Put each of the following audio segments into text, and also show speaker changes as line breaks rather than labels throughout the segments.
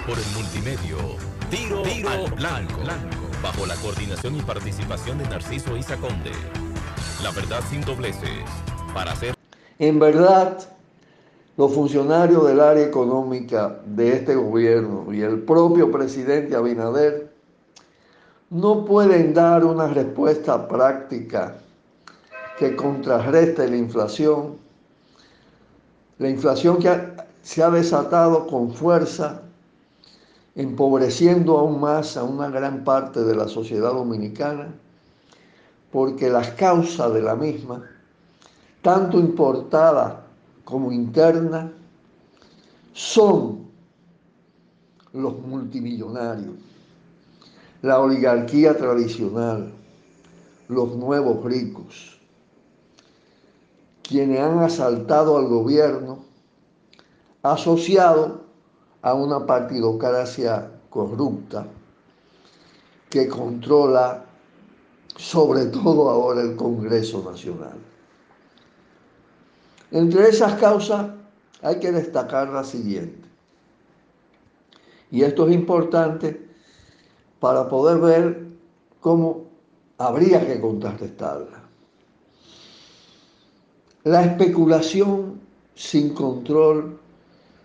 por el multimedio Tiro al Blanco, bajo la coordinación y participación de Narciso Isa Conde. La verdad sin dobleces, para hacer...
En verdad, los funcionarios del área económica de este gobierno y el propio presidente Abinader no pueden dar una respuesta práctica que contrarreste la inflación que se ha desatado con fuerza, empobreciendo aún más a una gran parte de la sociedad dominicana, porque las causas de la misma, tanto importada como interna, son los multimillonarios, la oligarquía tradicional, los nuevos ricos, quienes han asaltado al gobierno asociado a una partidocracia corrupta que controla sobre todo ahora el Congreso Nacional. Entre esas causas hay que destacar la siguiente, y esto es importante para poder ver cómo habría que contrarrestarla. La especulación sin control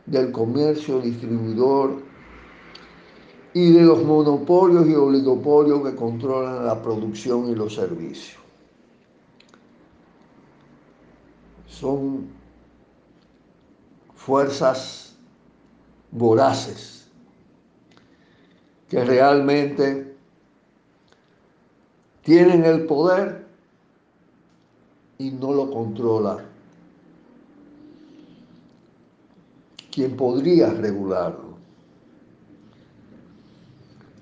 del comercio distribuidor y de los monopolios y oligopolios que controlan la producción y los servicios. Son fuerzas voraces que realmente tienen el poder y no lo controla quien podría regularlo.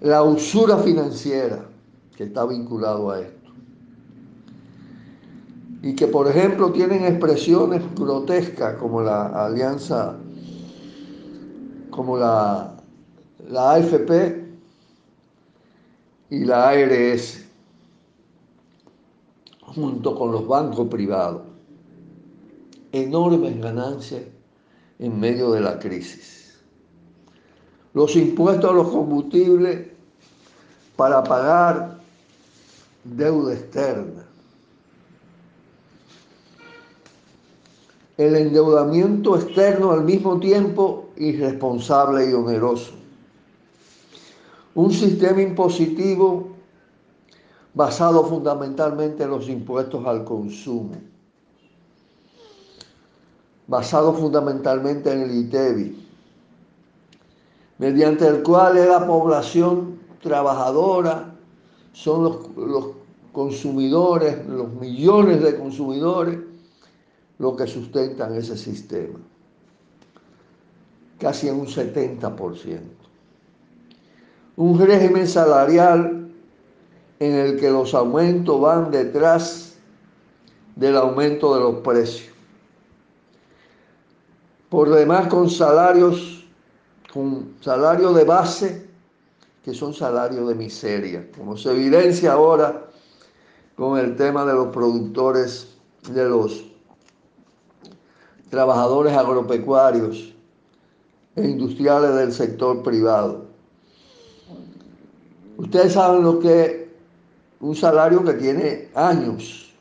La usura financiera que está vinculado a esto y que, por ejemplo, tienen expresiones grotescas como la alianza, como la AFP y la ARS, junto con los bancos privados. Enormes ganancias en medio de la crisis. Los impuestos a los combustibles para pagar deuda externa. El endeudamiento externo al mismo tiempo irresponsable y oneroso. Un sistema impositivo basado fundamentalmente en los impuestos al consumo, basado fundamentalmente en el ITEVI, mediante el cual la población trabajadora son los consumidores, los millones de consumidores, los que sustentan ese sistema, casi en un 70%. Un régimen salarial en el que los aumentos van detrás del aumento de los precios. Por demás, con salarios de base que son salarios de miseria, como se evidencia ahora con el tema de los productores, de los trabajadores agropecuarios e industriales del sector privado. Ustedes saben lo que es un salario que tiene años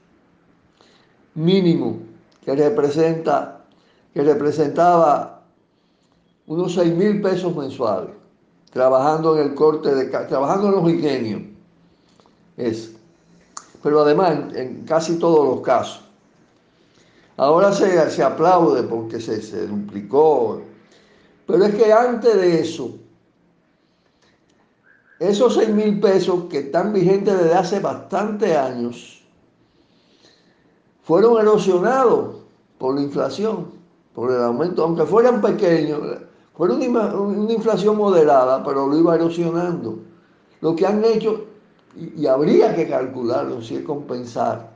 mínimo, que representaba unos 6.000 pesos mensuales, trabajando en trabajando en los ingenios. Pero además, en casi todos los casos. Ahora se aplaude porque se duplicó. Pero es que antes de eso, esos 6.000 pesos que están vigentes desde hace bastantes años, fueron erosionados por la inflación, por el aumento, aunque fueran pequeños, fue una inflación moderada, pero lo iba erosionando. Lo que han hecho, y habría que calcularlo, si es compensar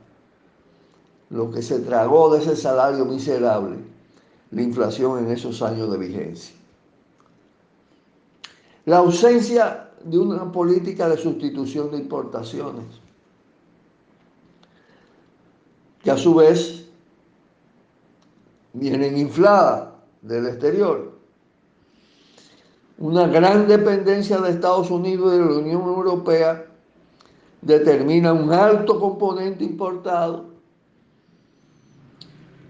lo que se tragó de ese salario miserable, la inflación en esos años de vigencia. La ausencia de una política de sustitución de importaciones, que a su vez vienen infladas del exterior. una gran dependencia de Estados Unidos y de la Unión Europea determina un alto componente importado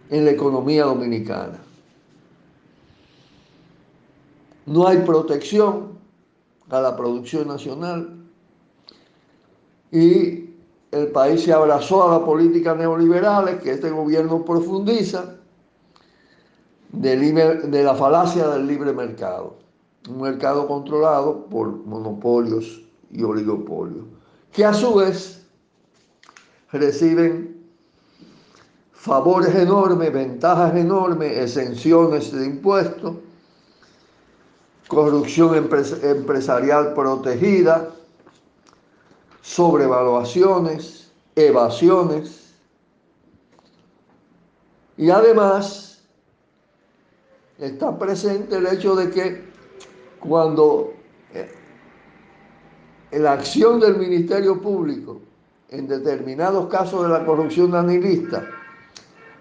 en la economía dominicana. No hay protección a la producción nacional y el país se abrazó a las políticas neoliberales que este gobierno profundiza de la falacia del libre mercado, un mercado controlado por monopolios y oligopolios, que a su vez reciben favores enormes, ventajas enormes, exenciones de impuestos, corrupción empresarial protegida, sobrevaluaciones, evasiones y además está presente el hecho de que cuando la acción del Ministerio Público en determinados casos de la corrupción danilista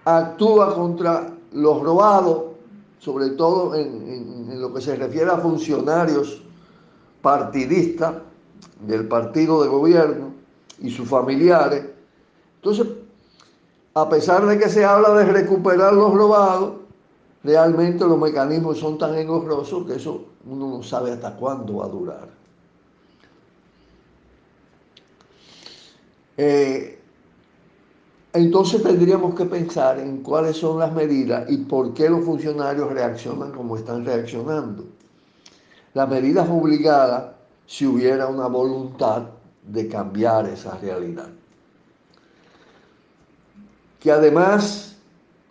actúa contra los robados, sobre todo en lo que se refiere a funcionarios partidistas del partido de gobierno y sus familiares. Entonces, a pesar de que se habla de recuperar los robados, realmente los mecanismos son tan engorrosos que eso uno no sabe hasta cuándo va a durar. Entonces tendríamos que pensar en cuáles son las medidas y por qué los funcionarios reaccionan como están reaccionando. Las medidas obligadas si hubiera una voluntad de cambiar esa realidad. Que además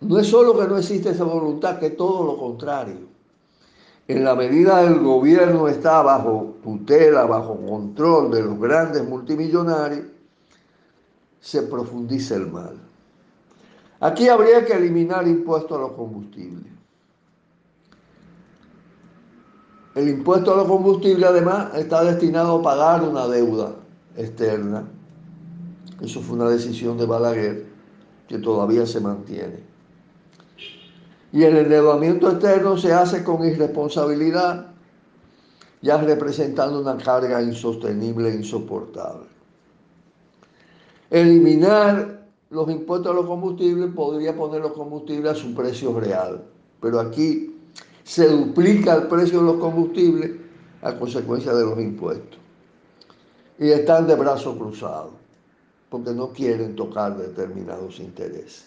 no es solo que no existe esa voluntad, que todo lo contrario. En la medida del gobierno está bajo tutela, bajo control de los grandes multimillonarios, se profundiza el mal. Aquí habría que eliminar impuestos a los combustibles. El impuesto a los combustibles además está destinado a pagar una deuda externa. Eso fue una decisión de Balaguer que todavía se mantiene. Y el endeudamiento externo se hace con irresponsabilidad, ya representando una carga insostenible e insoportable. Eliminar los impuestos a los combustibles podría poner los combustibles a su precio real, pero aquí se duplica el precio de los combustibles a consecuencia de los impuestos. Y están de brazos cruzados, porque no quieren tocar determinados intereses.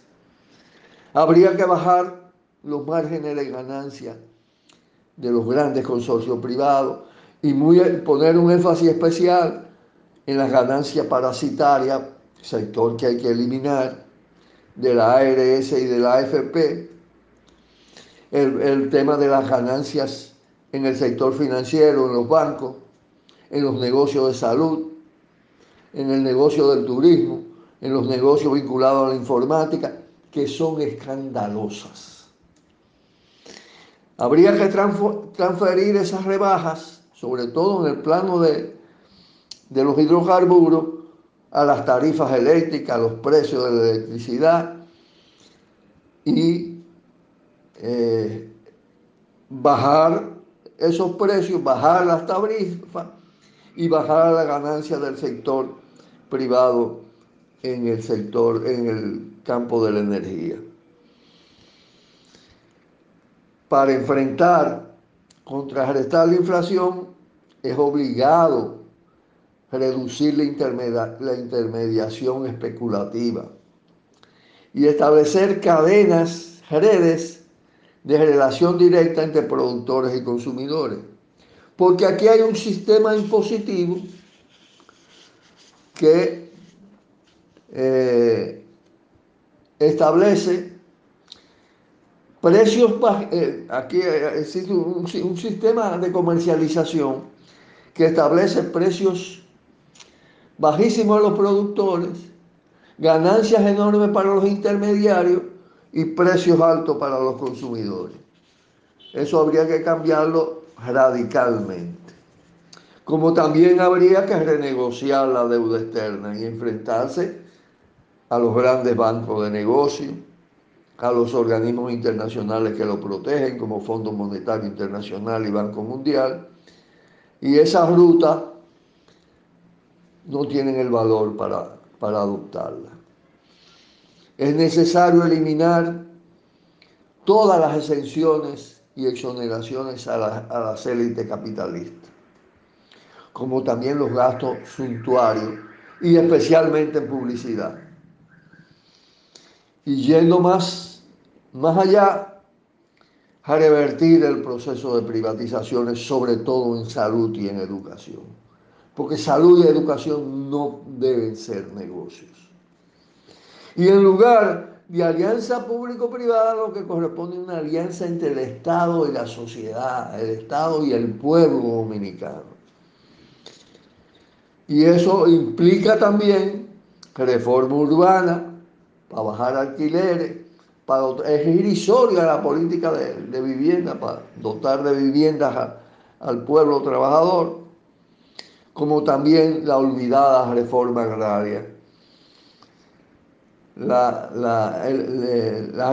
Habría que bajar los márgenes de ganancia de los grandes consorcios privados y poner un énfasis especial en las ganancias parasitarias, sector que hay que eliminar, de la ARS y de la AFP, el tema de las ganancias en el sector financiero, en los bancos, en los negocios de salud, en el negocio del turismo, en los negocios vinculados a la informática, que son escandalosas. Habría que transferir esas rebajas, sobre todo en el plano de los hidrocarburos, a las tarifas eléctricas, a los precios de la electricidad y bajar esos precios, bajar las tarifas y bajar la ganancia del sector privado en el campo de la energía. Para contrarrestar la inflación, es obligado reducir la intermediación especulativa y establecer redes de relación directa entre productores y consumidores. Porque aquí hay un sistema impositivo que establece precios, aquí existe un sistema de comercialización que establece precios bajísimos a los productores, ganancias enormes para los intermediarios y precios altos para los consumidores. Eso habría que cambiarlo radicalmente. Como también habría que renegociar la deuda externa y enfrentarse a los grandes bancos de negocio, a los organismos internacionales que lo protegen, como Fondo Monetario Internacional y Banco Mundial, Y esas rutas no tienen el valor para adoptarla. Es necesario eliminar todas las exenciones y exoneraciones a las élites capitalistas, como también los gastos suntuarios y especialmente en publicidad. Y yendo más allá, a revertir el proceso de privatizaciones, sobre todo en salud y en educación. Porque salud y educación no deben ser negocios. Y en lugar de alianza público-privada, lo que corresponde es una alianza entre el Estado y la sociedad, el Estado y el pueblo dominicano. Y eso implica también reforma urbana para bajar alquileres, es irrisoria la política de vivienda, para dotar de viviendas al pueblo trabajador, como también la olvidada reforma agraria, la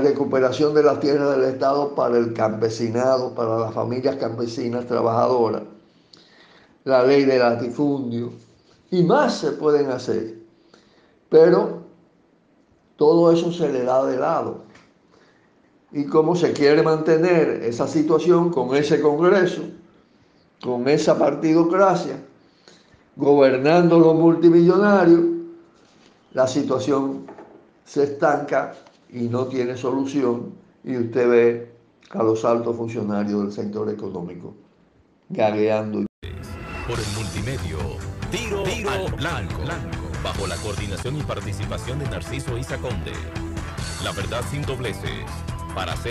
recuperación de las tierras del Estado para el campesinado, para las familias campesinas trabajadoras, la ley del latifundio, y más se pueden hacer, pero todo eso se le da de lado. Y como se quiere mantener esa situación con ese Congreso, con esa partidocracia, gobernando los multimillonarios, la situación se estanca y no tiene solución, y usted ve a los altos funcionarios del sector económico gagueando.
Por el multimedio, Tiro al Blanco, bajo la coordinación y participación de Narciso Isa Conde. La verdad sin dobleces, para hacer